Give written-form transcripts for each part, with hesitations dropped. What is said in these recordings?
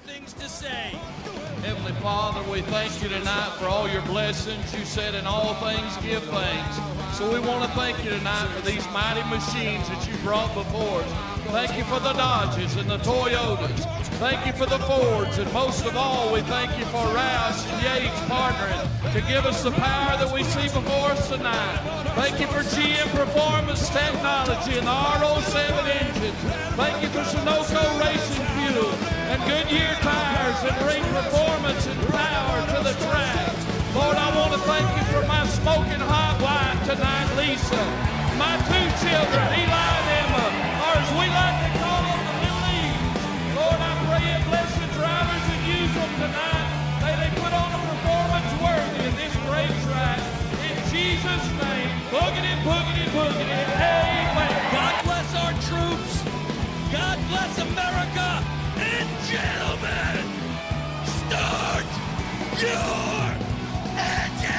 things to say. Heavenly Father, we thank you tonight for all your blessings. You said in all things give thanks. So we want to thank you tonight for these mighty machines that you brought before us. Thank you for the Dodges and the Toyotas. Thank you for the Fords. And most of all, we thank you for Rouse and Yates partnering to give us the power that we see before us tonight. Thank you for GM Performance Technology and the R07 engines. Thank you for Sunoco Racing Fuel and Goodyear tires that bring performance and power to the track. Lord, I want to thank you for my smoking hot wife tonight, Lisa. My two children, Eli and Emma, or as we like to call them, the Little E's. Lord, I pray you bless the drivers that use them tonight. May they put on a performance worthy of this great track. In Jesus' name, boogity, boogity, boogity, amen. God bless our troops. God bless America. And gentlemen, start your engine!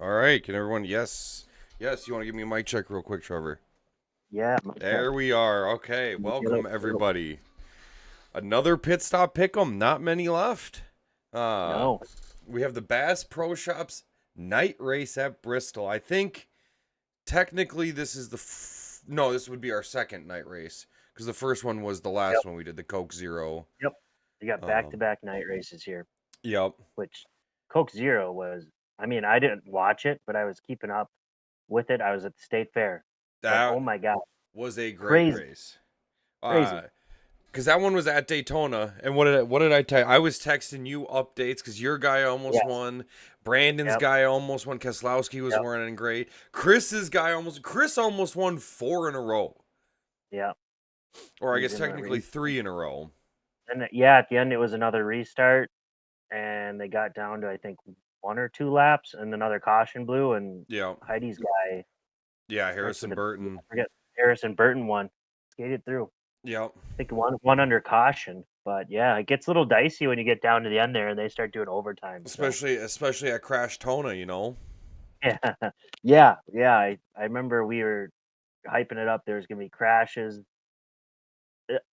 All right, can everyone? Yes, you want to give me a mic check real quick, Trevor? Yeah. There we are. Okay, welcome everybody. Another pit stop pick'em. Not many left. No. We have the Bass Pro Shops night race at Bristol. I think technically this is no, this would be our second night race because the first one was the last one we did, the Coke Zero. Yep. You got back-to-back night races here. Yep. Which Coke Zero was. I mean, I didn't watch it, but I was keeping up with it. I was at the State Fair. That oh my God. was a great race. Crazy. Because that one was at Daytona, and what did I tell you? I was texting you updates because your guy almost won, Brandon's guy almost won, Keselowski was running great, Chris almost won 4 in a row. Yeah. Or I guess technically 3 in a row. And at the end it was another restart, and they got down to I think 1 or 2 laps, and another caution blew, and Heidi's guy. Yeah, Harrison Burton. I forget Harrison Burton won, skated through. Yep. I think one under caution, but yeah, it gets a little dicey when you get down to the end there and they start doing overtime. Especially at Crash Tona, you know. Yeah. I remember we were hyping it up. There's gonna be crashes.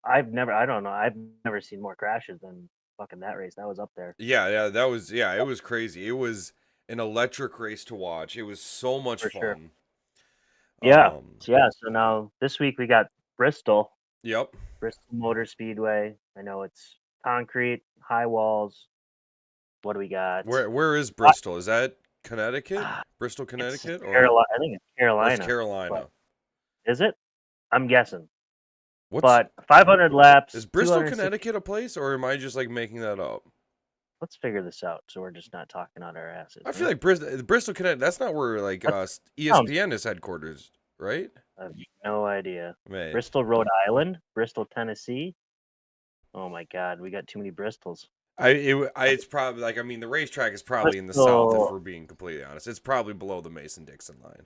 I've never seen more crashes than fucking that race. That was up there. It was crazy. It was an electric race to watch. It was so much fun. Sure. Yeah. So now this week we got Bristol. Yep. Bristol Motor Speedway. I know it's concrete, high walls. What do we got? Where is Bristol? Is that Connecticut? Bristol, Connecticut? I think it's Carolina. It's Carolina. Is it? I'm guessing. But 500 laps. Is Bristol, Connecticut a place, or am I just like making that up? Let's figure this out so we're just not talking out our asses. I feel like Bristol, Connecticut, that's not where like ESPN is headquarters, right? I have no idea. Man. Bristol, Rhode Island, Bristol, Tennessee. Oh my God, we got too many Bristols. It's probably like, I mean, the racetrack is probably in the south, if we're being completely honest. It's probably below the Mason-Dixon line.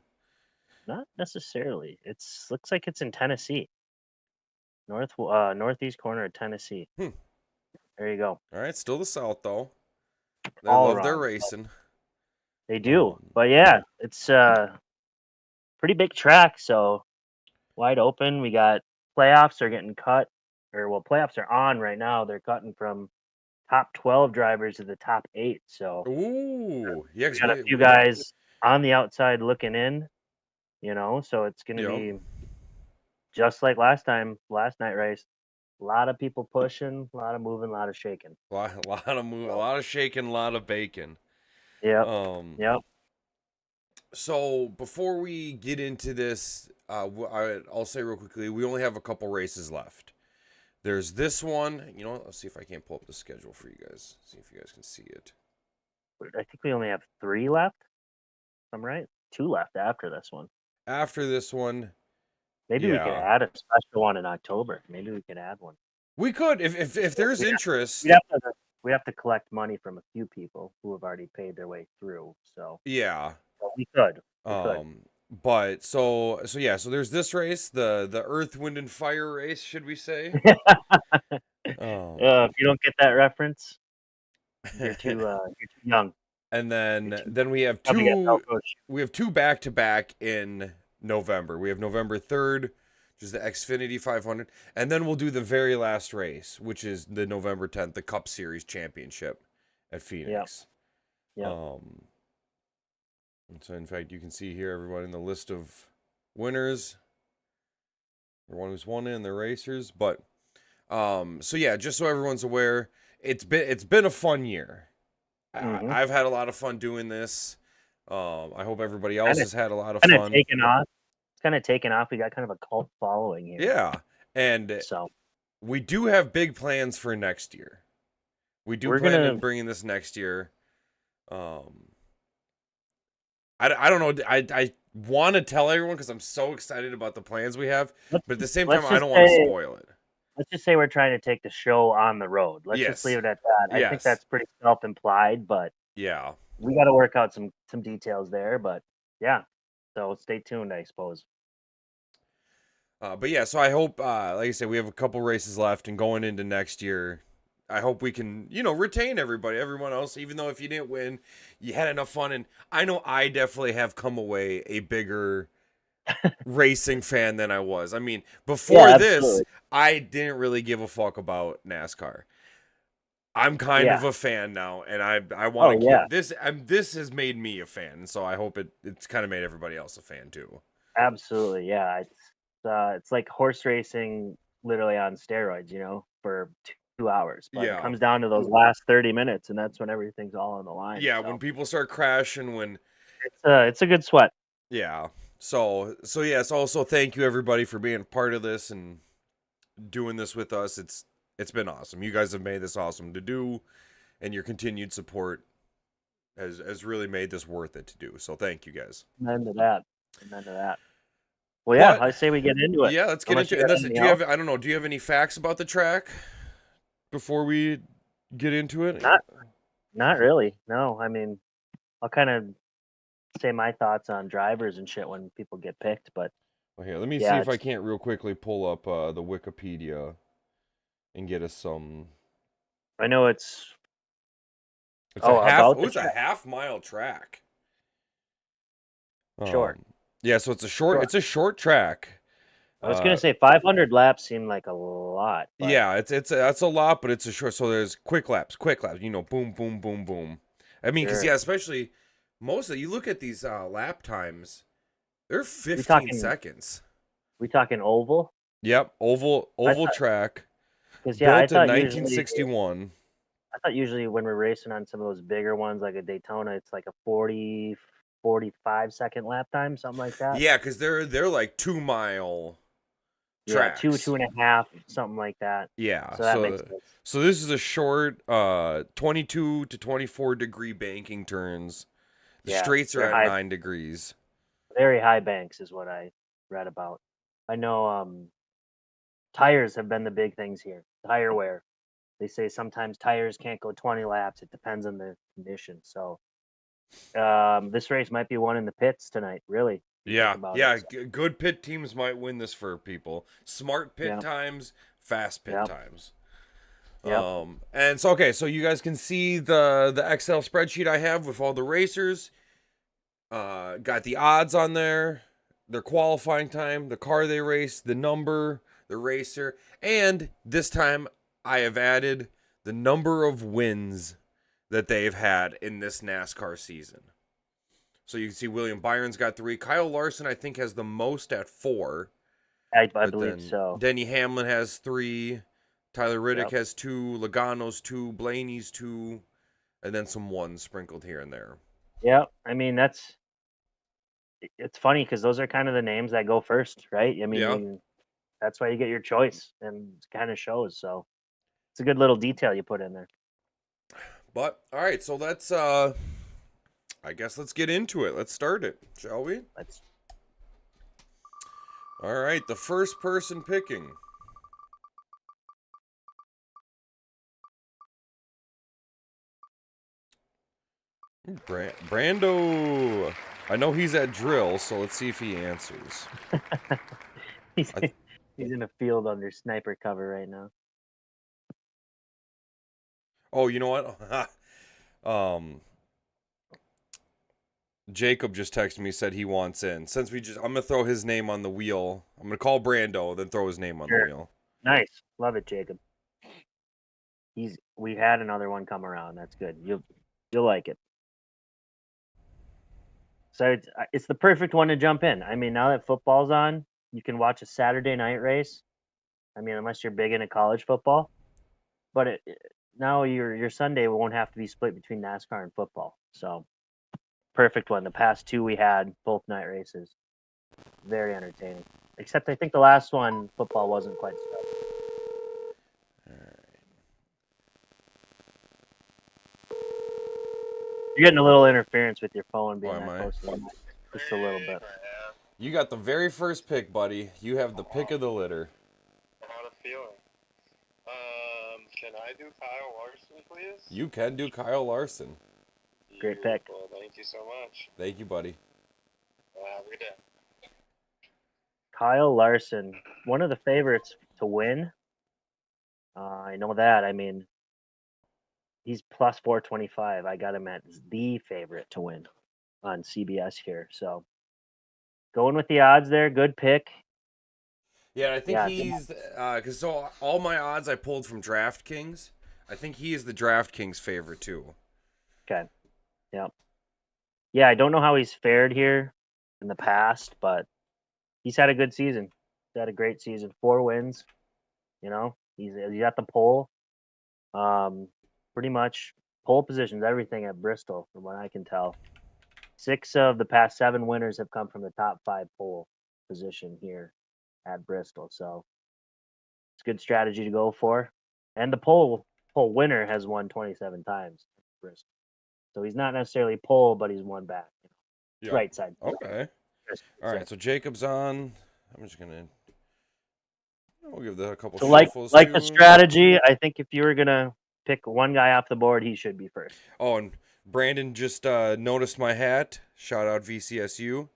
Not necessarily. Looks like it's in Tennessee. Northeast corner of Tennessee. There you go. All right, still the south though. They All love their wrong. racing. They do, but yeah, it's pretty big track, so wide open. We got playoffs are getting cut, playoffs are on right now. They're cutting from top 12 drivers to the top 8. So ooh, yeah, we got a few guys on the outside looking in, so it's going to be just like last night race. A lot of people pushing, a lot of moving, a lot of shaking. A lot of moving, a lot of shaking, a lot of bacon. Yeah. Yep. So before we get into this, I'll say real quickly, we only have a couple races left. There's this one. You know what? Let's see if I can't pull up the schedule for you guys. See if you guys can see it. I think we only have 3 left. I'm right. 2 left after this one. After this one. Maybe we could add a special one in October. Maybe we could add one. We could, if there's interest. We have to collect money from a few people who have already paid their way through. So yeah, we could. But so yeah, so there's this race, the Earth, Wind, and Fire race, should we say? Um, If you don't get that reference, you're too young. and You're too then we have probably get two Velcro shoes. back to back in November. We have November 3rd, which is the Xfinity 500, and then we'll do the very last race, which is the November 10th, the Cup Series Championship at Phoenix. Yeah. And so in fact, you can see here everyone in the list of winners, everyone who's won in the racers. But so yeah, just so everyone's aware, it's been a fun year. I've had a lot of fun doing this. I hope everybody else has had a lot of fun. It's kind of taken off. We got kind of a cult following here. Yeah, and So we do have big plans for next year. We do plan on bringing this next year. I don't know. I want to tell everyone because I'm so excited about the plans we have, but at the same time, I don't want to spoil it. Let's just say we're trying to take the show on the road. Let's just leave it at that. I think that's pretty self-implied, but yeah, we got to work out some details there. But yeah, so stay tuned, I suppose. But yeah, so I hope, like I said, we have a couple races left, and going into next year, I hope we can, retain everyone else, even though if you didn't win, you had enough fun. And I know I definitely have come away a bigger racing fan than I was. I mean, before this, I didn't really give a fuck about NASCAR. I'm kind of a fan now, and I want to keep this. This has made me a fan, so I hope it's kind of made everybody else a fan too. Absolutely, yeah. It's like horse racing, literally on steroids, for 2 hours. But it comes down to those last 30 minutes, and that's when everything's all on the line. Yeah, when people start crashing, when it's a good sweat. Yeah. So yes, also thank you everybody for being part of this and doing this with us. It's been awesome. You guys have made this awesome to do, and your continued support has really made this worth it to do. So thank you guys. Amen to that. Well, yeah, I say we get into it. Yeah, let's get into it. Listen, do you have any facts about the track before we get into it? Not really. No, I mean, I'll kind of say my thoughts on drivers and shit when people get picked, but well, here, let me see if I can't real quickly pull up the Wikipedia and get us some. I know it's a half-mile track. Short. Yeah, so it's a short track. I was gonna say 500 laps seem like a lot. Yeah, that's a lot, but it's a short. So there's quick laps. Boom, boom, boom, boom. I mean, because especially you look at these lap times, they're 15 seconds. We talking oval? Yep, oval track. Because built in 1961. I thought usually when we're racing on some of those bigger ones like a Daytona, it's like a 40, 45-second lap time, something like that. Yeah, because they're like 2 mile tracks. 2.5, something like that. Yeah, so that makes sense. So this is a short 22 to 24 degree banking turns. The straights are at 9 degrees. Very high banks is what I read about. I know tires have been the big things here. Tire wear. They say sometimes tires can't go 20 laps. It depends on the condition. So this race might be one in the pits tonight, really. Yeah. Good pit teams might win this for people. Smart pit times, fast pit times. Yep. And so so you guys can see the Excel spreadsheet I have with all the racers. Got the odds on there, their qualifying time, the car they race, the number, the racer, and this time I have added the number of wins that they've had in this NASCAR season. So you can see William Byron's got 3. Kyle Larson, I think, has the most at 4. I believe so. Denny Hamlin has 3. Tyler Riddick has 2. Logano's 2. Blaney's 2. And then some 1s sprinkled here and there. Yeah, I mean, it's funny because those are kind of the names that go first, right? I mean, that's why you get your choice, and it kind of shows. So it's a good little detail you put in there. But all right, so let's I guess let's get into it. Let's start it, shall we? All right, the first person picking. Brando. I know he's at drill, so let's see if he answers. he's, I- he's in a field under sniper cover right now. Oh, you know what? Jacob just texted me, said he wants in. Since I'm gonna throw his name on the wheel. I'm gonna call Brando, then throw his name on the Sure. wheel. Nice. Love it, Jacob. We had another one come around. That's good. You'll like it. So it's the perfect one to jump in. I mean, now that football's on, you can watch a Saturday night race. I mean, unless you're big into college football, but now your Sunday won't have to be split between NASCAR and football. So perfect one. The past two we had both night races, very entertaining. Except I think the last one football wasn't quite so. You're getting a little interference with your phone being am that I? close to the mic. Just a little bit. You got the very first pick, buddy. You have the pick of the litter. How to feeling? Can I do Kyle Larson, please? You can do Kyle Larson. Great pick. Well, thank you so much. Thank you, buddy. Have a good day. Kyle Larson, one of the favorites to win. I know that. I mean, he's plus 425. I got him at the favorite to win on CBS here. So going with the odds there. Good pick. Yeah, I think Yeah, he's because all my odds I pulled from DraftKings. I think he is the DraftKings favorite too. Okay. Yep. Yeah, I don't know how he's fared here in the past, but he's had a good season. He's had a great season. 4 wins. You know, he's at the pole. Pretty much pole positions, everything at Bristol, from what I can tell. 6 of the past 7 winners have come from the top 5 pole position here at Bristol. So it's a good strategy to go for. And the pole winner has won 27 times at Bristol. So he's not necessarily pole, but he's won back. Yep. Right side. Okay. All right. So Jacob's on. I'm just gonna. We'll give that a couple. So like shuffles the too. strategy, I think if you were gonna pick one guy off the board, he should be first. Oh, and Brandon just noticed my hat. Shout out VCSU.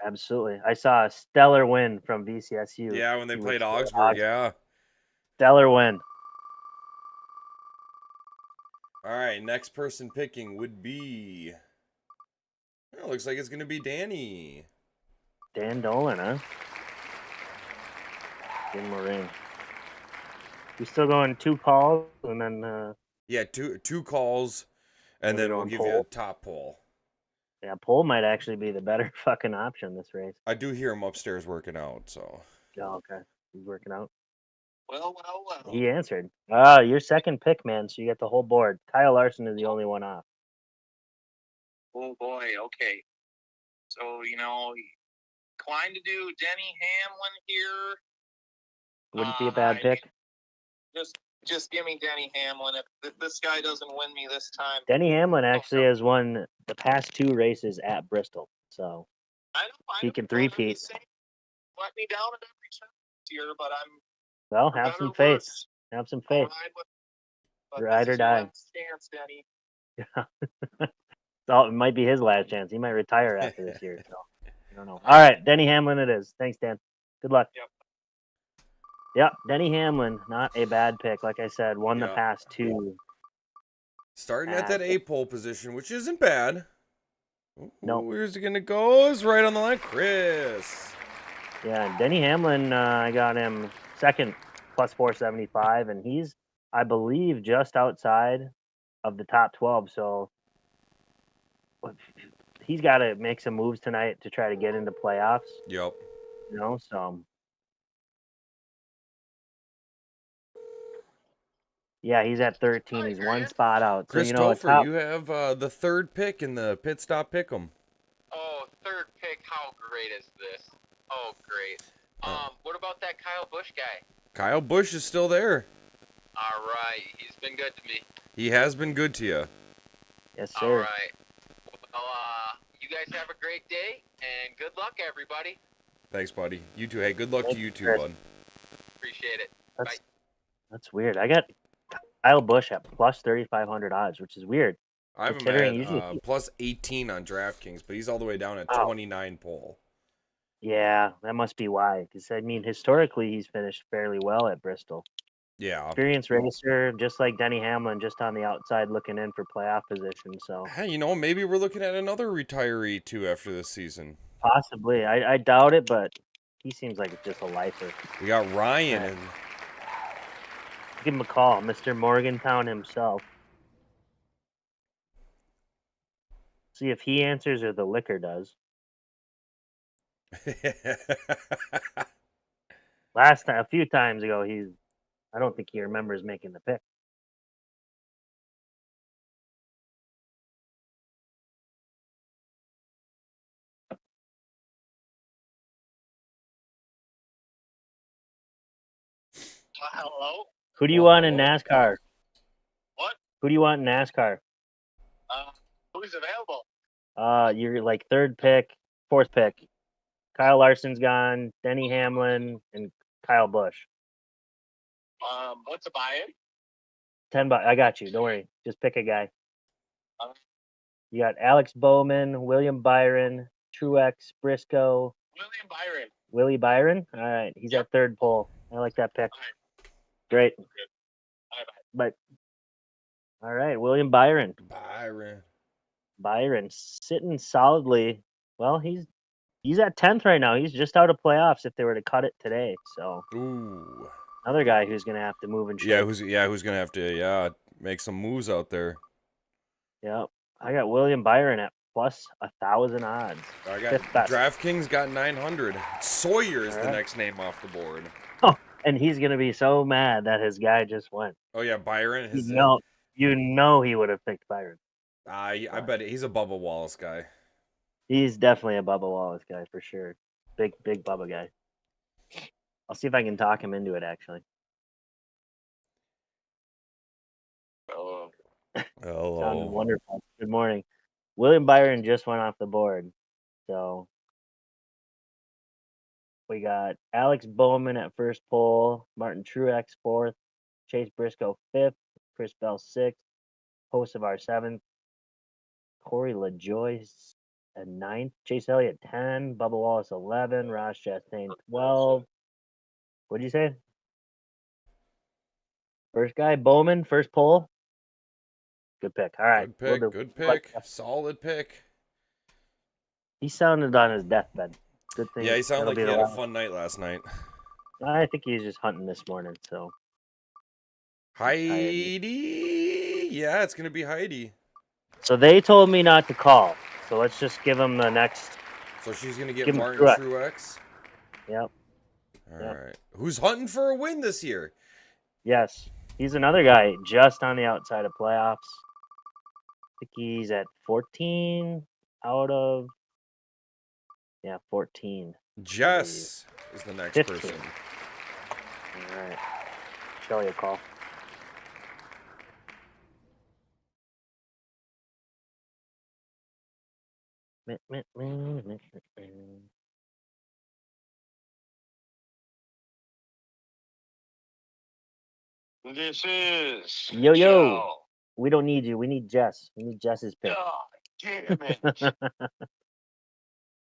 Absolutely. I saw a stellar win from VCSU. Yeah, when they He played was- Augsburg. Yeah. Stellar win. All right. Next person picking would be. Oh, looks like it's gonna be Danny. Dan Dolan, huh? Give him a ring. We still going 2 calls and then Yeah, two calls, and then we'll give you a top poll. yeah, pole might actually be the better fucking option this race. I do hear him upstairs working out, so. Oh, okay. He's working out. Well. He answered. Your second pick, man, so you get the whole board. Kyle Larson is the only one off. Oh boy. Okay. So inclined to do Denny Hamlin here. Wouldn't be a bad pick. Just give me Denny Hamlin. If this guy doesn't win me this time, Denny Hamlin actually has won the past 2 races at Bristol. So I know. he can I'm three-peat. just saying, let me down at every turn this year, but I'm. Well, for have better some or faith. worse, Have some I'll faith. Ride or die. Chance, Denny. So it might be his last chance. He might retire after this year. So I don't know. All right, Denny Hamlin it is. Thanks, Dan. Good luck. Yep, Denny Hamlin, not a bad pick. Like I said, won the Yeah. past 2. Starting at that A pole position, which isn't bad. Nope. Where's it gonna go? It's right on the line, Chris. Yeah, Denny Hamlin, I got him second, plus 475, and he's, I believe, just outside of the top 12. So he's got to make some moves tonight to try to get into playoffs. Yep. So yeah, he's at 13. He's 1 spot out. So Christopher, you have the third pick in the pit stop pick'em. Oh, third pick. How great is this? Oh, great. What about that Kyle Busch guy? Kyle Busch is still there. All right, he's been good to me. He has been good to you. Yes, All sir. right. Well, you guys have a great day, and good luck, everybody. Thanks, buddy. You too. Hey, good luck to you too, Chris. bud. Appreciate it. That's weird. I got Kyle Busch at plus 3,500 odds, which is weird. I have him Considering at usually, plus 18 on DraftKings, but he's all the way down at oh 29 pole. yeah, that must be why. Because I mean, historically, he's finished fairly well at Bristol. Yeah. Experienced racer, just like Denny Hamlin, just on the outside looking in for playoff position. So Hey, you know, maybe we're looking at another retiree too after this season. possibly, I doubt it, but he seems like just a lifer. We got Ryan Yeah. and Give him a call, Mr. Morgantown himself. See if he answers or the liquor does. Last time, a few times ago, I don't think he remembers making the pick. Hello? Who do you Well, want in hello. NASCAR? What? Who do you want in NASCAR? Who's available? You're like third pick, fourth pick. Kyle Larson's gone, Denny Hamlin, and Kyle Busch. What's a buy-in? $10. I got you. Don't worry. Just pick a guy. Uh, You got Alex Bowman, William Byron, Truex, Briscoe, William Byron. Willie Byron. All right, he's at third pole. I like that pick. Great. Bye-bye. But all right, William Byron. Byron sitting solidly. Well, he's at 10th right now. He's just out of playoffs if they were to cut it today. So Ooh. another guy who's gonna have to move and shake. Who's gonna have to make some moves out there. Yep. I got William Byron at plus 1,000 odds. I got Fifth best. DraftKings got 900. Sawyer is All the right. next name off the board. Oh, and he's gonna be so mad that his guy just went. Oh yeah, Byron. You know he would have picked Byron. I bet he's a Bubba Wallace guy. He's definitely a Bubba Wallace guy for sure. Big Bubba guy. I'll see if I can talk him into it actually. Oh. Sounded wonderful. Good morning. William Byron just went off the board. So we got Alex Bowman at first pole, Martin Truex fourth, Chase Briscoe fifth, Chris Bell sixth, Hocevar seventh, Corey LaJoy at ninth, Chase Elliott 10, Bubba Wallace 11, Ross Chastain 12. What'd you say? First guy, Bowman, first pole. Good pick. All right. Good pick. Solid pick. He sounded on his deathbed. Good thing. Yeah, he sounded like he had a a fun night last night. I think he's just hunting this morning. So Heidi. Yeah, it's gonna be Heidi. So they told me not to call. So let's just give him the next. So she's gonna get Give him Martin Truex. Yep. All right. Who's hunting for a win this year? Yes. He's another guy just on the outside of playoffs. I think he's at 14 out of 14. Jess is the next 15. person. All right. Shelly a call. This is Yo. Joe. We don't need you. We need Jess. We need Jess's pick. Oh, damn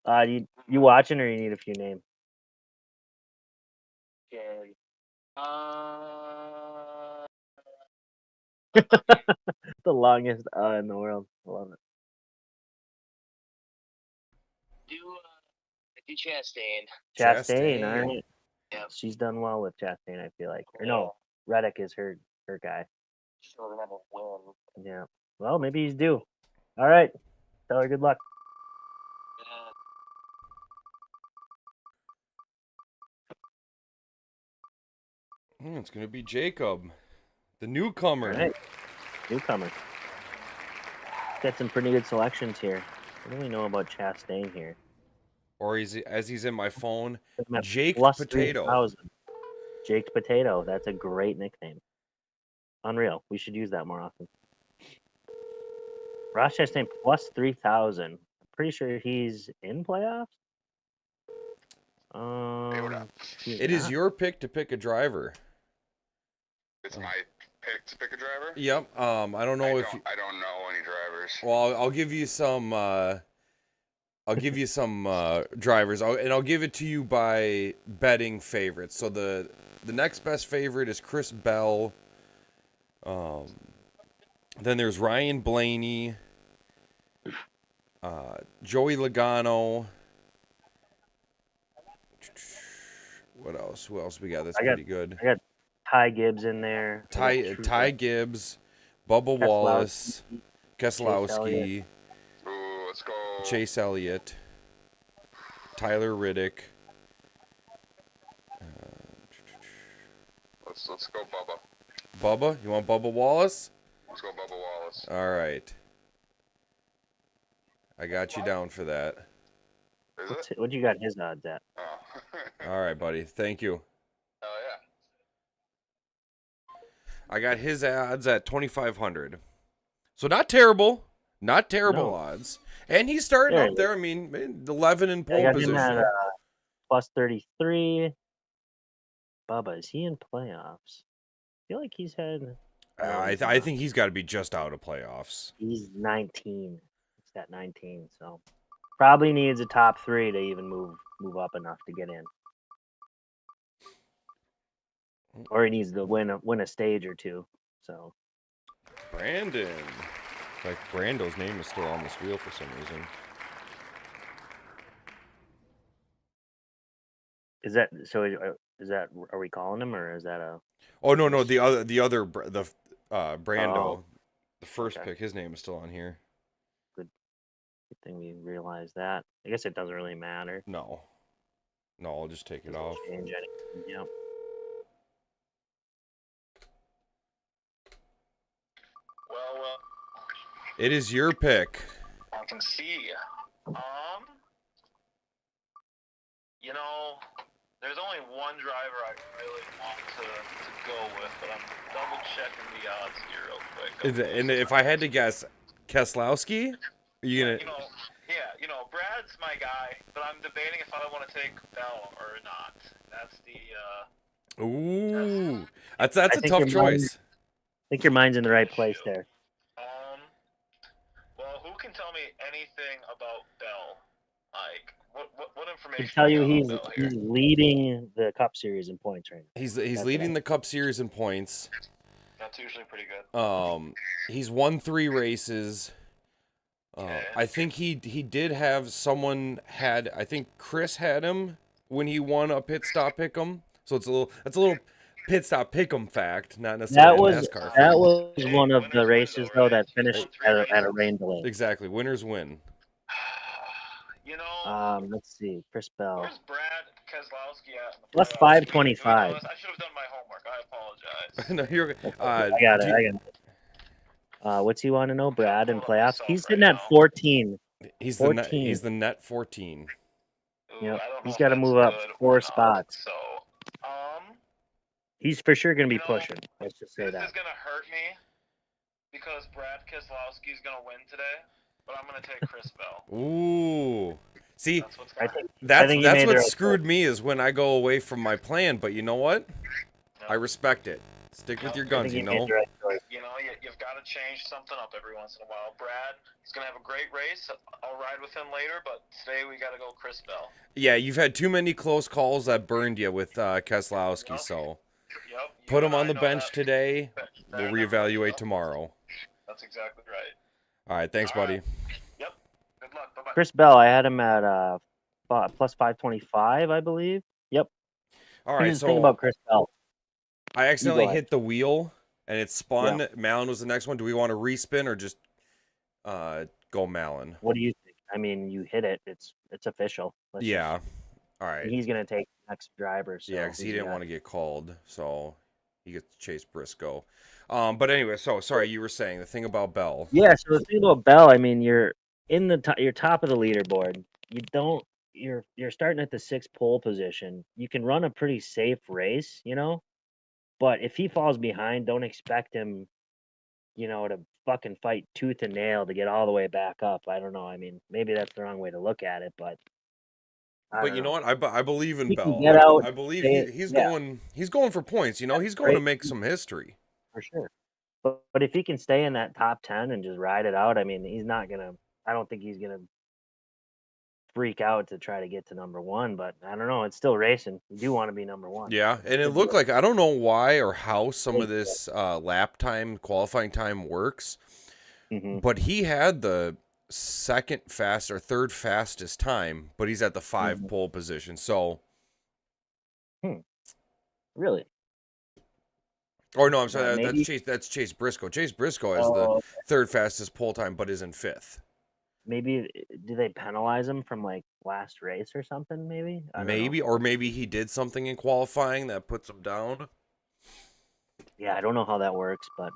it. You watching or you need a few names? Okay. The longest in the world. I love it. Do Chastain. Chastain, all right. Yep. She's done well with Chastain, I feel like. Or no, Reddick is her guy. She'll never win. Yeah. Well, maybe he's due. All right. Tell her good luck. It's gonna be Jacob, the newcomer. All right. Newcomer. Got some pretty good selections here. What do we know about Chastain here? Or as he's in my phone, Look at Jake plus Potato. 3,000. Jake Potato. That's a great nickname. Unreal. We should use that more often. Ross Chastain plus 3,000. I'm pretty sure he's in playoffs. It is your pick to pick a driver. It's my pick to pick a driver. Yep. I don't know if I don't know any drivers. Well, I'll give you some. I'll give you some drivers, and I'll give it to you by betting favorites. So the next best favorite is Chris Bell. Then there's Ryan Blaney, Joey Logano. What else? Who else we got? That's pretty good. I got Ty Gibbs in there. Ty Gibbs, Bubba Wallace, Keselowski, Ooh, let's go. Chase Elliott, Tyler Riddick. Let's go, Bubba. Bubba? You want Bubba Wallace? Let's go, Bubba Wallace. All right. I got you down for that. Is it? What you got his odds at? Oh. All right, buddy. Thank you. Oh yeah. I got his odds at 2,500. So not terrible. Not terrible No. odds. And he's starting Yeah. up there. I mean, 11 in I pole got position. him at plus 33. Bubba, is he in playoffs? I feel like he's had. I think he's got to be just out of playoffs. He's 19. It's at 19, so probably needs a top 3 to even move up enough to get in. Or he needs to win a stage or two. So Brandon. Like Brando's name is still on this wheel for some reason. is that so? Is that, are we calling him, or is that a? Oh no, the Brando, Oh, the first okay. pick. His name is still on here. Good thing we realized that. I guess it doesn't really matter. No, I'll just take it Doesn't off. change anything. Yep. Well, It is your pick. I can see. There's only one driver I really want to go with, but I'm double checking the odds here real quick. And if I had to guess, Keselowski? Are you gonna? Brad's my guy, but I'm debating if I want to take Bell or not. That's the Ooh, that's a I think tough your mind- choice. I think your mind's in the right place there. Well, who can tell me anything about Bell? Like, what I information? can tell you we got on Bell here? he's leading the Cup Series in points right now. He's That's leading right. the Cup Series in points. That's usually pretty good. He's won 3 races. Okay. I think he did have someone had. I think Chris had him when he won a pit stop pick'em. So that's a little pit stop pick'em fact, not necessarily a NASCAR fact. That was one of the races though that finished at a rain delay. Exactly. Winners win. Let's see, Chris Bell Where's Brad Keselowski at? In the plus playoffs? 525. I should have done my homework. I apologize. No, you're. I got it. I got it. What's he want to know, Brad, in playoffs? myself He's right sitting at now. 14. He's 14. the net 14. Ooh, Yep, I don't know he's if gotta that's move up good or 4 not. spots. So, He's for sure going to be You know, pushing. Let's just say this that. is gonna hurt me because Brad Keselowski is gonna win today, but I'm gonna take Chris Bell. Ooh. See, That's what's I gonna think that's you made the what right screwed me is when I go away from my plan. But you know what? Yep. I respect it. Stick with your guns, I you think you know. made the right choice. You've got to change something up every once in a while. Brad, he's gonna have a great race. I'll ride with him later, but today we gotta go Chris Bell. Yeah, you've had too many close calls that burned you with Keselowski. Yep. So Yep. put you him and on I the know bench that. today. Better We'll never reevaluate yep. tomorrow. That's exactly right. All right, thanks, All buddy. right. Yep. Good luck. Bye bye. Chris Bell, I had him at plus 525, I believe. Yep. All Here's right, the thing so about Chris Bell. I accidentally ahead. hit the wheel and it spun. Malin was the next one. Do we want to respin or just go Malin? What do you think? I mean, you hit it. It's official. Yeah. All right. He's going to take the next driver. So Yeah, because he who's didn't got? want to get called, so he gets to chase Briscoe. But anyway, so sorry, you were saying the thing about Bell. Yeah. So the thing about Bell, I mean, you're in the you're top of the leaderboard. You don't. You're starting at the 6th pole position. You can run a pretty safe race, But if he falls behind, don't expect him, to fucking fight tooth and nail to get all the way back up. I don't know. I mean, maybe that's the wrong way to look at it, but. But you know what? I believe in He can Bell. get out, I believe stay- he's yeah. going for points. He's going to Great. make some history. For sure. But if he can stay in that top 10 and just ride it out, I mean, he's not gonna. I don't think he's gonna freak out to try to get to number one. But I don't know. It's still racing. You do want to be number one. Yeah, and it looked like, I don't know why or how some of this lap time, qualifying time works, Mm-hmm. but he had the second fast or third fastest time, but he's at the 5 pole position. So, Really? or no, I'm sorry, Maybe. that's Chase Briscoe. Chase Briscoe has the Oh, third fastest pole time, but is in 5th. maybe. Do they penalize him from like last race or something? Maybe. I don't know. Maybe, or maybe he did something in qualifying that puts him down. Yeah, I don't know how that works, but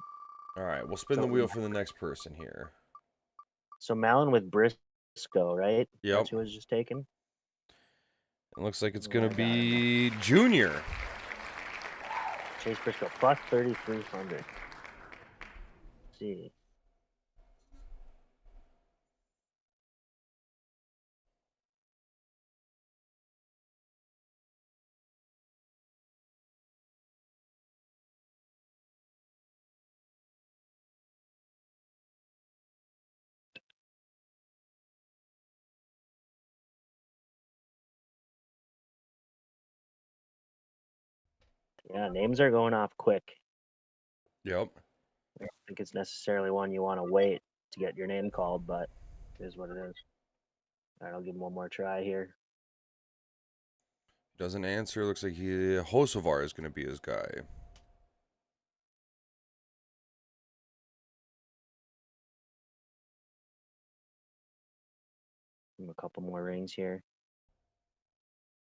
All right, we'll spin the wheel for the next person here. so Malin with Briscoe, right? Yep. That's who was just taken. It looks like it's going to be Junior. Chase Briscoe plus 3,300. See. Yeah, names are going off quick. Yep. I don't think it's necessarily one you want to wait to get your name called, but it is what it is. All right, I'll give him one more try here. Doesn't answer. Looks like Hosovar is going to be his guy. Give him a couple more rings here.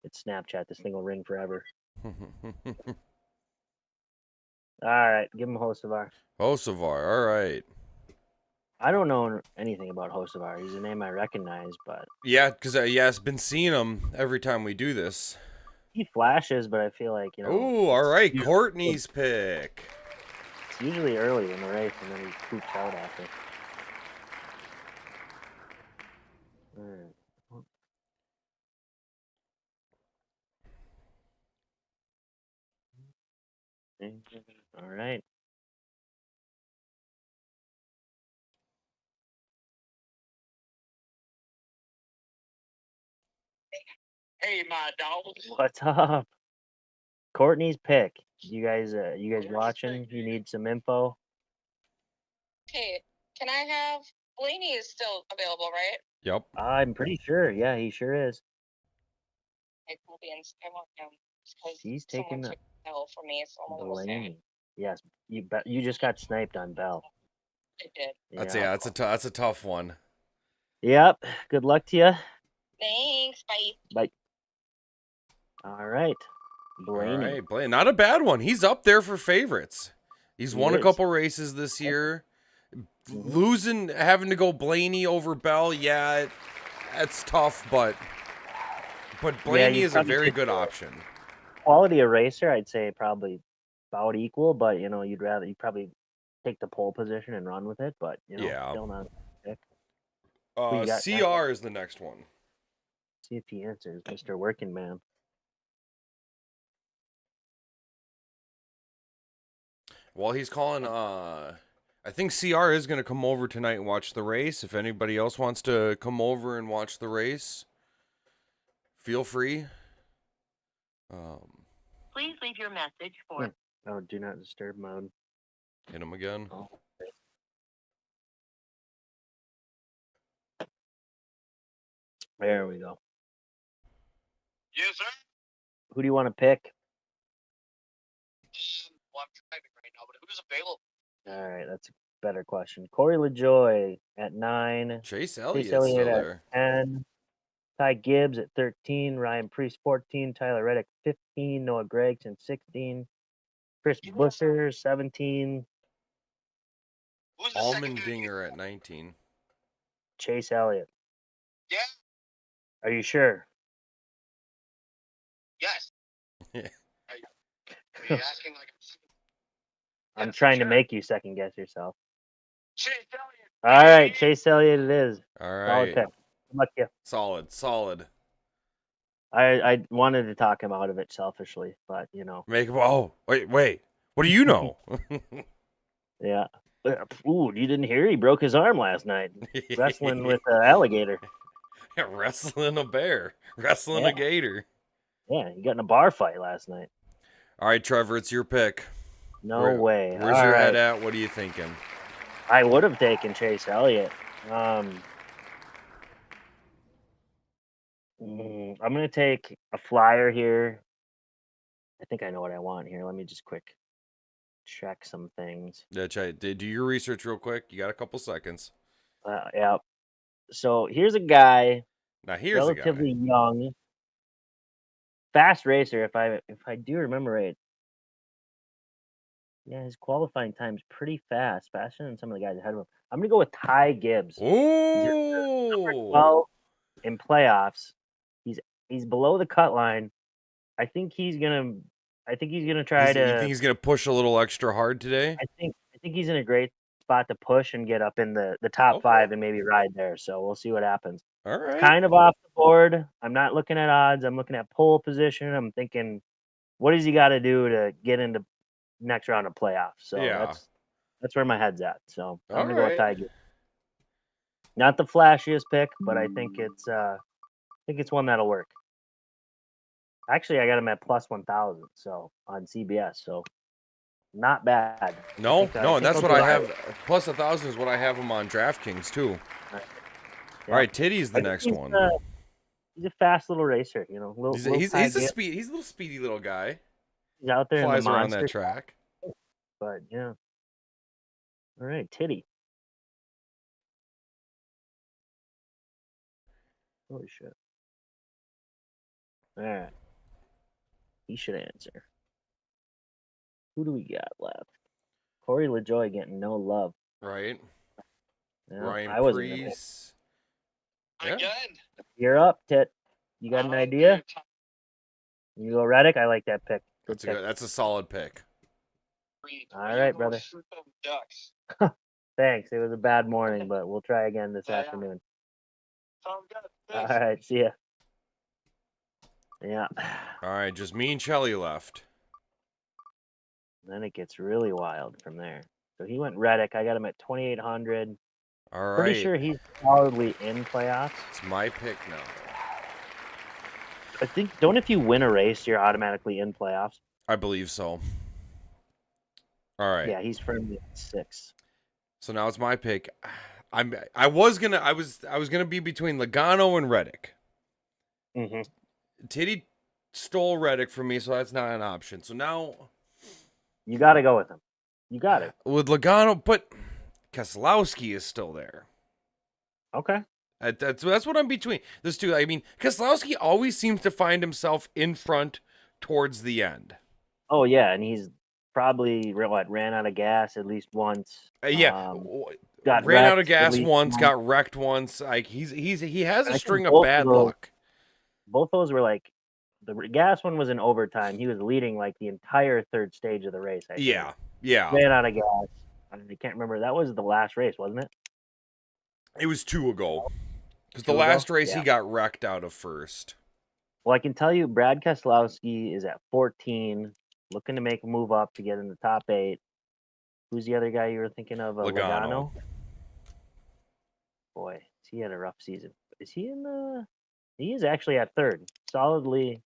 It's Snapchat. This thing will ring forever. All right, give him Hosovar. Hosovar, all right. I don't know anything about Hosovar. He's a name I recognize, but Yeah, because I've been seeing him every time we do this. he flashes, but I feel like, Oh, all right. Courtney's pick. it's usually early in the race, and then he poops out after. All right. All right. Hey, my dog. What's up? Courtney's pick. You guys watching? You need some info? Hey, can I have Blaney is still available, right? Yep. I'm pretty sure. Yeah, he sure is. I will be in. I want him because He's someone taking the took Bell for me, so I'm a little sad. Blaney. Yes, you just got sniped on Bell. I did. That's a tough one. Yep. Good luck to you. Thanks. Bye. Bye. All right. Blaney. All right, Blaney. Not a bad one. He's up there for favorites. He's won a couple races this year. Losing, having to go Blaney over Bell, yeah, that's tough, but Blaney is a very good option. Quality of racer, I'd say probably about equal, but you'd probably take the pole position and run with it, but still not a pick. CR is the next one. See if he answers, Mr. Working Man. Well, he's calling. I think CR is going to come over tonight and watch the race. If anybody else wants to come over and watch the race, feel free. Please leave your message for. Oh, do not disturb mode. Hit him again. Oh. There we go. Yes, sir. Who do you want to pick? Well, I'm driving right now, but who's available? All right, that's a better question. Corey LaJoy at 9. Chase Elliott's Elliott still at there. 10. Ty Gibbs at 13. Ryan Priest 14. Tyler Reddick 15. Noah Gregson 16. Chris Busser 17. Who's the second dude? Allmendinger at 19. Chase Elliott. Yeah. Are you sure? Yes. Yeah. Are you asking like I'm trying to make you second guess yourself. Chase Elliott? All right, Chase Elliott it is. All Solid right. pick. Good luck to you. Solid. I wanted to talk him out of it selfishly, but Make him. Oh, wait. What do you know? Yeah. Ooh, you didn't hear? He broke his arm last night wrestling with an alligator. Wrestling a bear. Wrestling a Yeah. gator. Yeah, he got in a bar fight last night. All right, Trevor, it's your pick. No way. Where's All your right. head at? What are you thinking? I would have taken Chase Elliott. I'm going to take a flyer here. I think I know what I want here. Let me just quick check some things. Yeah, do your research real quick. You got a couple seconds. Yeah. So here's a guy, Now here's a guy. relatively young, fast racer. If I do remember right, yeah, his qualifying time's pretty fast, faster than some of the guys ahead of him. I'm gonna go with Ty Gibbs. Number Ooh. 12 in playoffs. He's below the cut line. I think he's gonna try You to. think he's gonna push a little extra hard today? I think he's in a great spot to push and get up in the top Okay. 5 and maybe ride there. So we'll see what happens. All right. Kind of off the board. I'm not looking at odds. I'm looking at pole position. I'm thinking, what does he got to do to get into next round of playoffs? So Yeah. that's where my head's at. So I'm All gonna go with right. Tiger. Not the flashiest pick, but I think it's one that'll work. Actually, I got him at plus 1,000, so on CBS. So not bad. No, and that's what I have. have. Plus 1,000 is what I have him on DraftKings too. Yeah. All right, Titty's the I think next he's, one. He's a fast little racer, you know. He's a little speedy little guy. He's out there Flies in the around monster that track. But yeah. All right, Titty. Holy shit. All right. He should answer. Who do we got left? Corey LaJoy getting no love. Right. Yeah, Ryan I wasn't gonna- Preece. Yeah. Again. You're up, Tit. You got an idea? You go Reddick? I like that pick. Good pick. That's a solid pick. All right, brother. Ducks. Thanks. It was a bad morning, but we'll try again this afternoon. Sounds good. All right, see ya. Yeah. All right, just me and Shelly left. Then it gets really wild from there. So he went Reddick. I got him at 2,800. All right. Pretty sure he's solidly in playoffs. It's my pick now. I think, don't if you win a race, you're automatically in playoffs? I believe so. All right. Yeah, he's firmly at 6. So now it's my pick. I was gonna be between Logano and Reddick. Mm-hmm. Titty stole Reddick from me, so that's not an option. So now You got to go with him. You got it. with Logano, but Keselowski is still there. Okay. That's what I'm between. Those two. I mean, Keselowski always seems to find himself in front towards the end. Oh yeah, and he's probably ran out of gas at least once. Yeah, got ran out of wrecked gas at least once, got wrecked once. Like he has I a think string of both bad of those- luck. Both those were like the gas one was in overtime. He was leading like the entire third stage of the race. I think. Yeah. Ran out of gas. I can't remember. That was the last race, wasn't it? It was 2 ago. Because the 2 ago? last race Yeah. he got wrecked out of first. Well, I can tell you, Brad Keselowski is at 14, looking to make a move up to get in the top 8. Who's the other guy you were thinking of? Logano. Boy, he had a rough season. Is he in the? He is actually at 3rd, solidly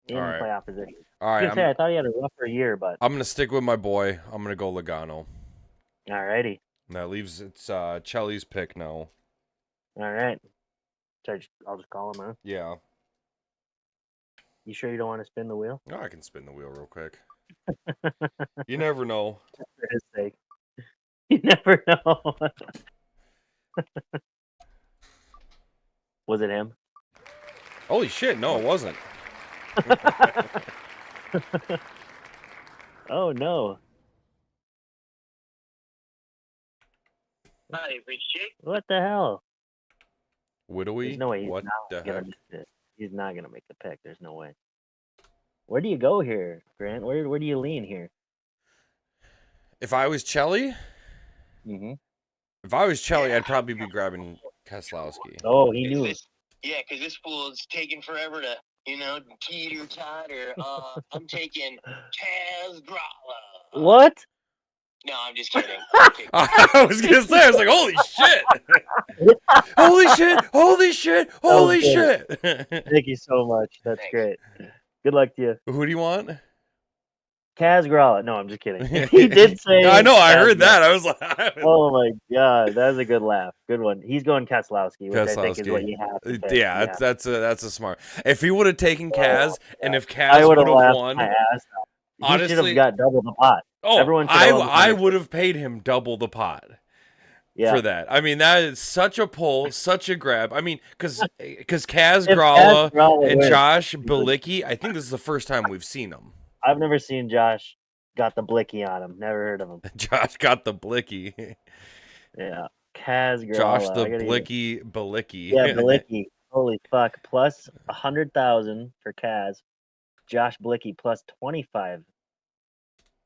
in All right. playoff position. All right, I thought he had a rougher year, but I'm gonna stick with my boy. I'm gonna go Logano. alrighty, And that leaves it's Chelly's pick now. all right. I'll just call him, huh? Yeah. You sure you don't want to spin the wheel? Oh, I can spin the wheel real quick. You never know. For his sake. You never know. Was it him? Holy shit! No, it wasn't. Oh no! What the hell? Widowy? There's no way he's What not the gonna heck? make it. He's not gonna make the pick. There's no way. Where do you go here, Grant? Where do you lean here? If I was Chelly, Mm-hmm. I'd probably be grabbing Keselowski. Oh, he knew. Yeah, because this fool is taking forever to, teeter-totter. I'm taking Taz Grotla. What? No, I'm just kidding. I was gonna say, I was like, holy shit, holy shit, holy shit, holy shit. Thank you so much. That's Thanks. great. Good luck to you. Who do you want? Kaz Gralla. No, I'm just kidding. He did say. I know, I Kaz heard Gralla. that. I was like, Oh my god, that was a good laugh. Good one. He's going Keselowski, which I think is what Keselowski. you have to pick. Yeah, that's a smart. If he would have taken Kaz, and if I Kaz would would have have laughed won, my ass off. He should have honestly, got double the pot. oh, Everyone should have won I 100. would have paid him double the pot. Yeah. For that, I mean, that is such a pull, such a grab. I mean, because Kaz If Gralla Kaz Gralla and wins, Josh Bilicki, I think this is the first time we've seen them. I've never seen Josh got the blicky on him. Never heard of him. Josh got the blicky. Yeah. Kaz Gralla. Josh the I gotta blicky Bilicki. Yeah, Bilicki. Holy fuck. Plus 100,000 for Kaz. Josh Blicky plus 25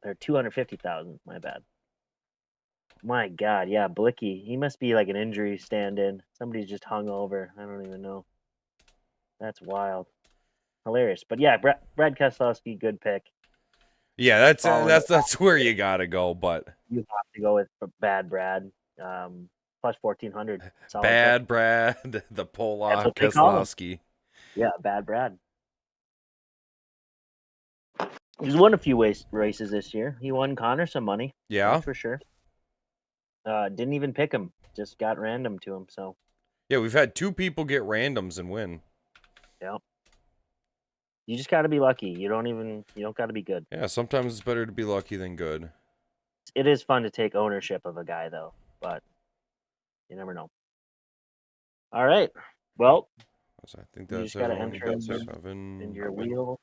or 250,000. My bad. My God, yeah, Blicky. He must be like an injury stand-in. Somebody's just hung over. I don't even know. That's wild, hilarious. But yeah, Brad Keselowski, good pick. Yeah, that's where you gotta go. But You have to go with Bad Brad. Plus 1,400. Solid Bad pick. Brad, the Polak That's what they call him. Keselowski. Yeah, Bad Brad. He's won a few races this year. He won Connor some money. Yeah, That's for sure. Didn't even pick him. Just got random to him. So yeah, we've had 2 people get randoms and win. yeah, you just got to be lucky. You don't got to be good. Yeah, sometimes it's better to be lucky than good. It is fun to take ownership of a guy though, but you never know. All right. Well, I think you that's just got to everyone. enter in 7. your wheel.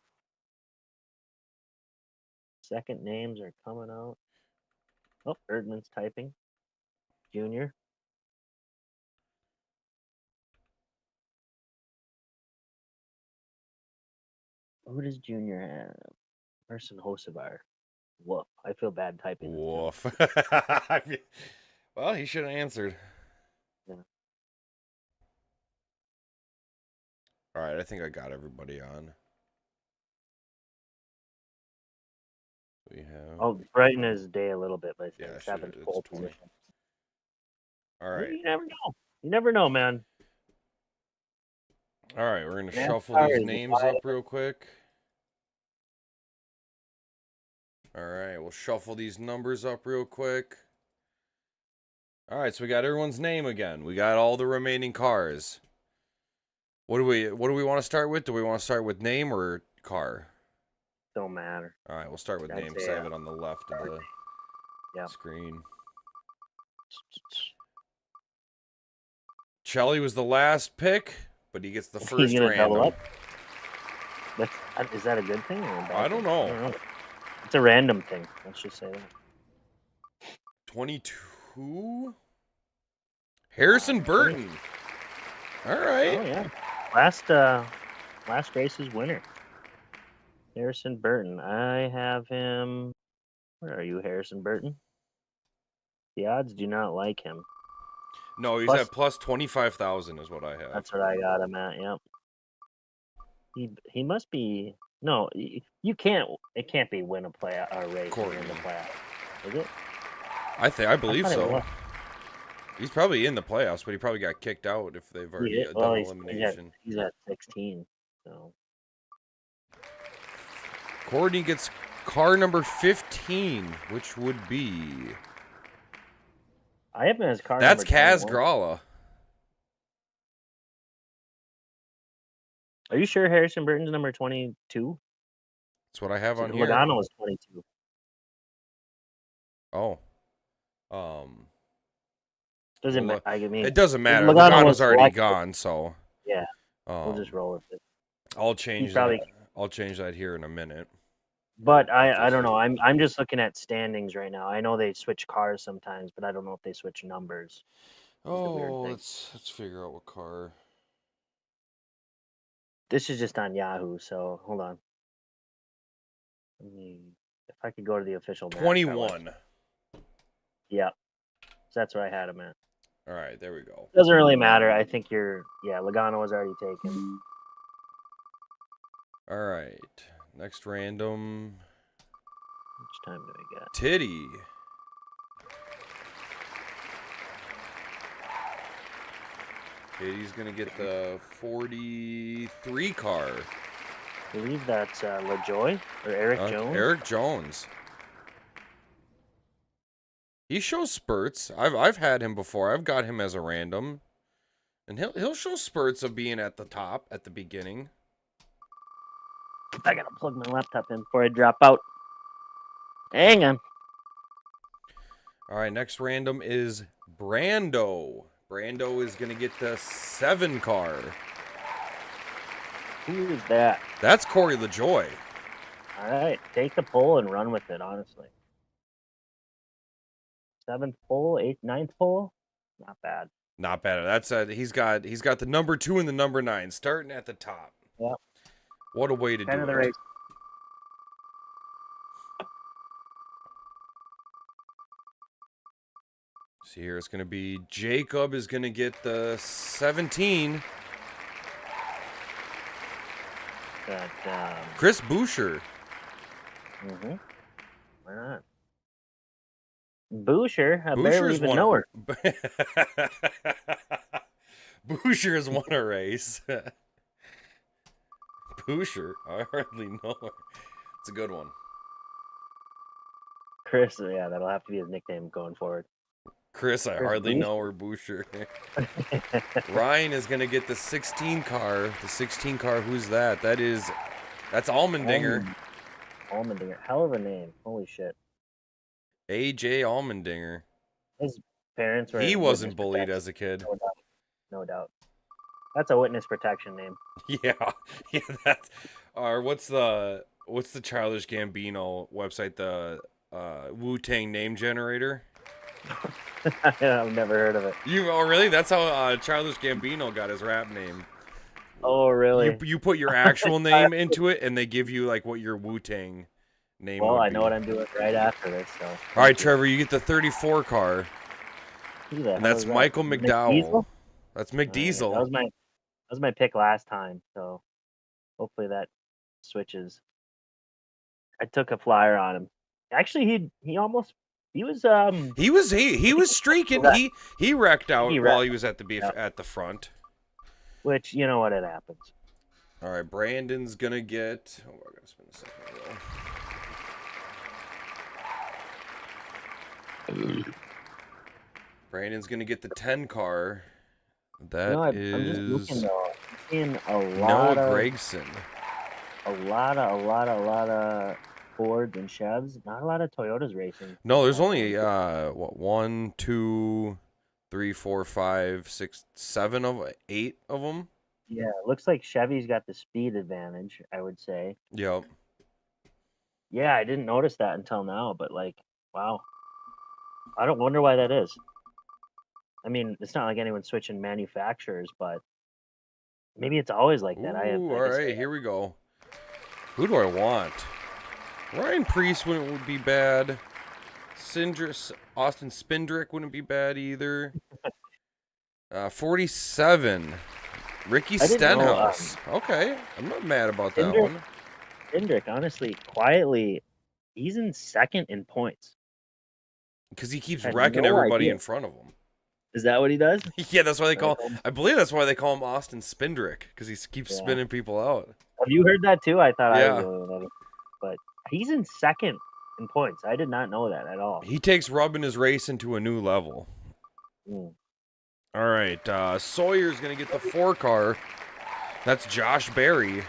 Second names are coming out. Oh, Erdman's typing. Junior. Who does Junior have? Person Hosevar. Woof. I feel bad typing. Woof. Well, he should have answered. Yeah. All right, I think I got everybody on. We have. Oh, brighten his day a little bit by Yeah, seventh it's pole 20. position. All right. You never know. You never know, man. All right, we're gonna Yeah, shuffle sorry, these it's names wide up real quick. All right, we'll shuffle these numbers up real quick. All right, so we got everyone's name again. We got all the remaining cars. What do we want to start with? Do we want to start with name or car? Don't matter. All right, we'll start with I'd name say, because I have it on the left of the Yeah. screen. Chelly was the last pick, but he gets the first He's gonna double random. up. Is that a good thing or a bad I don't thing? know. I don't know. It's a random thing. Let's just say that. 22. Harrison Burton. All right. Oh yeah. Last race's winner. Harrison Burton. I have him. Where are you, Harrison Burton? The odds do not like him. No, he's Plus- at plus 25,000 is what I have. That's what I got him at. Yep. He must be. No, you can't. It can't be win a race and win the playoff. Is it? I believe thought it so. was. He's probably in the playoffs, but he probably got kicked out if they've already done elimination. He's at 16. So Courtney gets car number 15, which would be. I have him as car. That's number Kaz 21. Gralla. Are you sure Harrison Burton's number 22? That's what I have on here. Logano was 22. Oh. Doesn't Well, matter. I mean, It doesn't matter. Logano Logano's was already selected. gone, so. Yeah. We'll just roll with it. I'll change probably- that. I'll change that here in a minute. But I don't know. I'm just looking at standings right now. I know they switch cars sometimes, but I don't know if they switch numbers. the weird Oh, thing. let's figure out what car. This is just on Yahoo, so hold on. If I could go to the official map, I would. 21. Yeah. So that's where I had him at. All right, there we go. Doesn't really matter. I think Logano was already taken. All right, next random. Which time do we got? Titty. Katie's gonna get the 43 car. I believe that's LaJoy or Eric Jones. Eric Jones. He shows spurts. I've had him before. I've got him as a random, and he'll show spurts of being at the top at the beginning. I gotta plug my laptop in before I drop out. Hang on. All right, next random is Brando. Brando is gonna get the 7 car. Who is that? That's Corey LaJoy. All right, take the pole and run with it. Honestly, 7th pole, 8th, 9th pole, not bad. Not bad. That's he's got the number 2 and the number 9 starting at the top. Yep. What a way to do End of the it. race. See here, it's going to be Jacob is going to get the 17. Got Chris Boucher. Why not? Boucher, I barely even know her. Boucher has won a race. Boucher, I hardly know her. It's a good one. Chris, yeah, that'll have to be his nickname going forward. Chris, I hardly know her. Boucher. Ryan is going to get the 16 car. The 16 car, who's that? That's Allmendinger. Allmendinger, hell of a name. Holy shit. AJ Allmendinger. His parents were. He in wasn't witness bullied protection. as a kid. No doubt. That's a witness protection name. Yeah, that's. Or what's the Childish Gambino website? The Wu-Tang name generator. I've never heard of it. Oh really? That's how Childish Gambino got his rap name. Oh really? You put your actual name into it, and they give you like what your Wu-Tang name. Well, would I be. know what I'm doing right after this. So. All right, Trevor, you get the 34 car, and that's Michael McDowell. McDiesel? That's McDiesel. That was my pick last time, so hopefully that switches. I took a flyer on him. Actually, he was streaking. He wrecked out while he was at the front. Which, you know what, it happens. All right, Brandon's gonna get. Oh, I gotta spin a second ago. Brandon's gonna get the 10 car. That is I'm just looking though. I'm seeing Noah Gregson. A lot of Fords and Chevs. Not a lot of Toyotas racing. No, there's only 1, 2, 3, 4, 5, 6, 7 of 8 of them. Yeah, it looks like Chevy's got the speed advantage, I would say. Yep. Yeah, I didn't notice that until now, but like, wow. I don't wonder why that is. I mean, it's not like anyone's switching manufacturers, but maybe it's always like that. All right, here we go. Who do I want? Ryan Preece wouldn't be bad. Austin Spindrick wouldn't be bad either. 47. Ricky Stenhouse. Okay, I'm not mad about that one. Spindrick, honestly, quietly, he's in second in points. Because he keeps wrecking everybody in front of him. Is that what he does? Yeah, that's why they call. I believe that's why they call him Austin Spindrick, because he keeps spinning people out. Have you heard that too? I thought I was, but he's in second in points. I did not know that at all. He takes rubbing his race into a new level. All right, Sawyer's gonna get the 4 car. That's Josh Berry.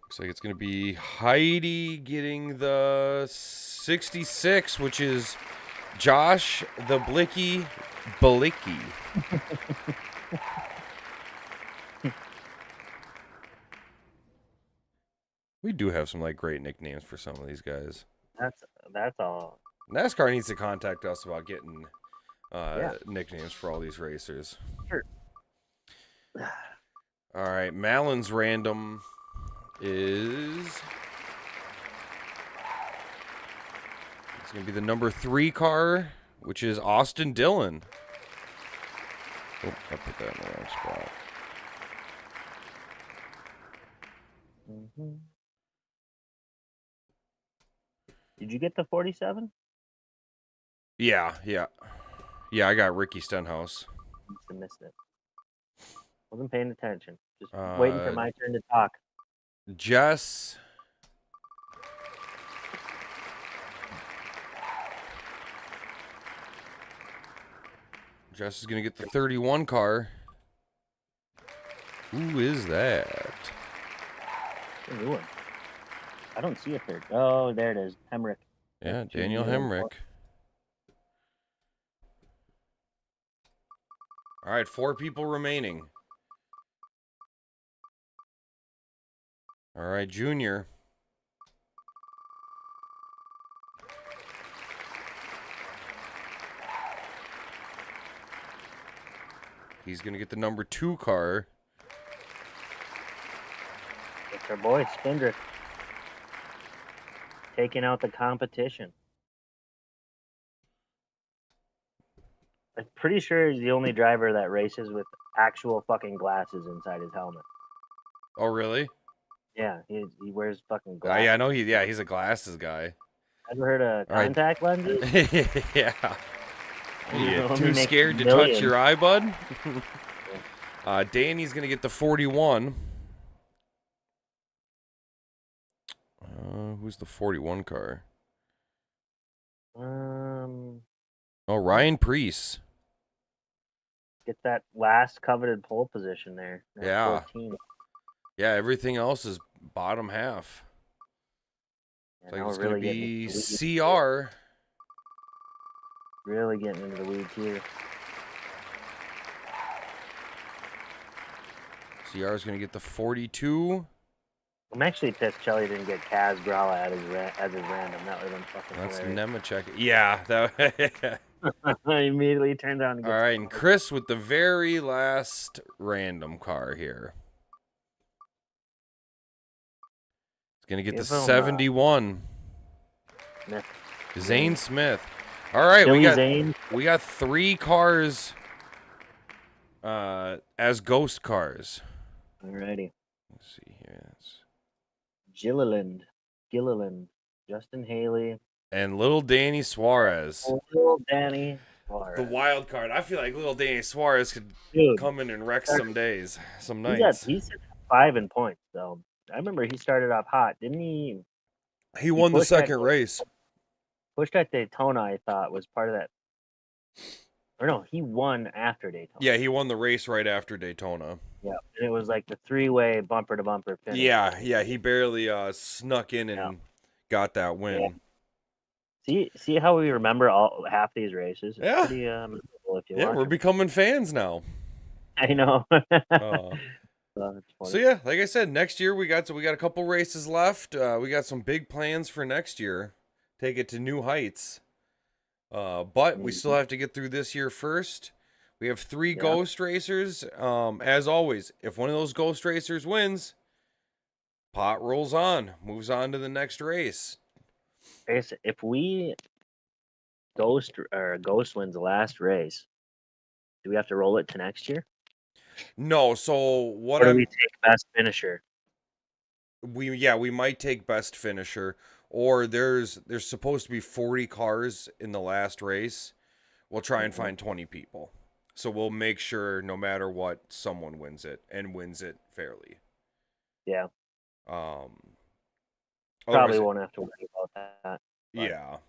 Looks like it's going to be Heidi getting the 66, which is Josh the Blicky Balicki. We do have some like great nicknames for some of these guys. That's all. NASCAR needs to contact us about getting nicknames for all these racers. Sure. All right, Malin's random is it's gonna be the number 3 car, which is Austin Dillon. Oh, I put that in the wrong spot. Did you get the 47? Yeah. I got Ricky Stenhouse. Must have missed it. Wasn't paying attention. Just waiting for my turn to talk. Jess. Jess is gonna get the 31 car. Who is that? A new one. I don't see a third. Oh, there it is. Hemrick. Yeah, Daniel Hemrick. All right, 4 people remaining. All right, Junior. He's going to get the number 2 car. It's our boy, Spindrick. Taking out the competition. I'm pretty sure he's the only driver that races with actual fucking glasses inside his helmet. Oh, really? Yeah, he wears fucking glasses. Yeah, I know he's a glasses guy. Ever heard of contact lenses? Yeah. You Let me too make scared to millions. touch your eye, bud? Danny's going to get the 41. Who's the 41 car? Oh, Ryan Preece. Get that last coveted pole position there. Yeah. 14. Yeah, everything else is bottom half. Yeah, So now it's we're going to really be getting into the CR. Really getting into the weeds here. CR is going to get the 42. I'm actually pissed Kelly didn't get Kaz Grala as his random. That would have been fucking That's hilarious. Nemechek. Yeah. That. I immediately turned around and All right, and Chris with the very last random car here. He's going to get the 71. Smith. Zane Smith. All right, we got 3 cars as ghost cars. Alrighty. Let's see here. Gilliland, Justin Haley, and little Danny Suarez. Little Danny Suarez. The wild card. I feel like little Danny Suarez could come in and wreck some days, some nights. He's 5 in points, though. I remember he started off hot, didn't he? He won the second race. Pushed at Daytona, I thought, was part of that. Or no, he won after Daytona. Yeah, he won the race right after Daytona. Yeah, and it was like the 3-way bumper to bumper finish. Yeah, he barely snuck in and got that win. Yeah. See how we remember half these races? It's pretty memorable if you watch we're them. becoming fans now. I know. So yeah, like I said, next year we got a couple races left. We got some big plans for next year. Take it to new heights. But we still have to get through this year first. We have 3 ghost racers. As always, if one of those ghost racers wins, pot rolls on, moves on to the next race. If we ghost wins the last race, do we have to roll it to next year? No. So what? Or do we take best finisher? We might take best finisher. Or there's supposed to be 40 cars in the last race. We'll try and find 20 people. So we'll make sure no matter what, someone wins it and wins it fairly. Yeah. Probably won't have to worry about that. But.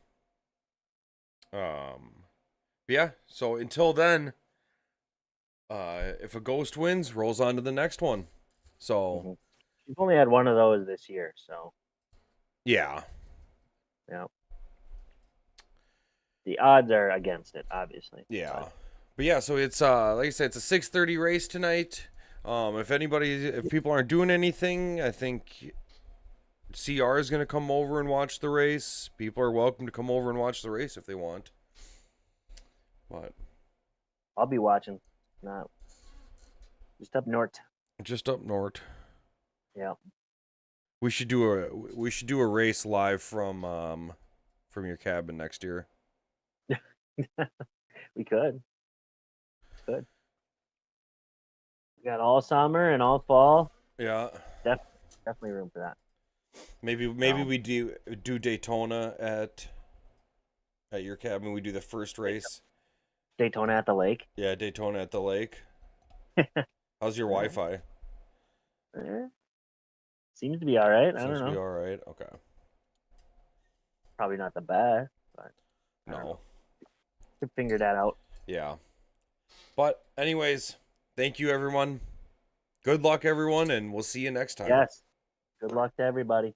Yeah. So until then, if a ghost wins, rolls on to the next one. So you've only had one of those this year, so. Yeah. The odds are against it, obviously. Yeah. But yeah, so it's like I said, it's a 6:30 race tonight. If people aren't doing anything, I think CR is going to come over and watch the race. People are welcome to come over and watch the race if they want. But I'll be watching. Not just up north. Just up north. Yeah. We should do a race live from your cabin next year. We could. We got all summer and all fall. Yeah. Definitely room for that. Maybe we do Daytona at your cabin. We do the first race. Daytona at the lake. Yeah, Daytona at the lake. How's your Wi-Fi? Seems to be all right. I Seems don't to be know. all right. Okay. Probably not the best, but I don't No. know. Could figure that out. Yeah. But anyways, thank you everyone. Good luck everyone, and we'll see you next time. Yes. Good luck to everybody.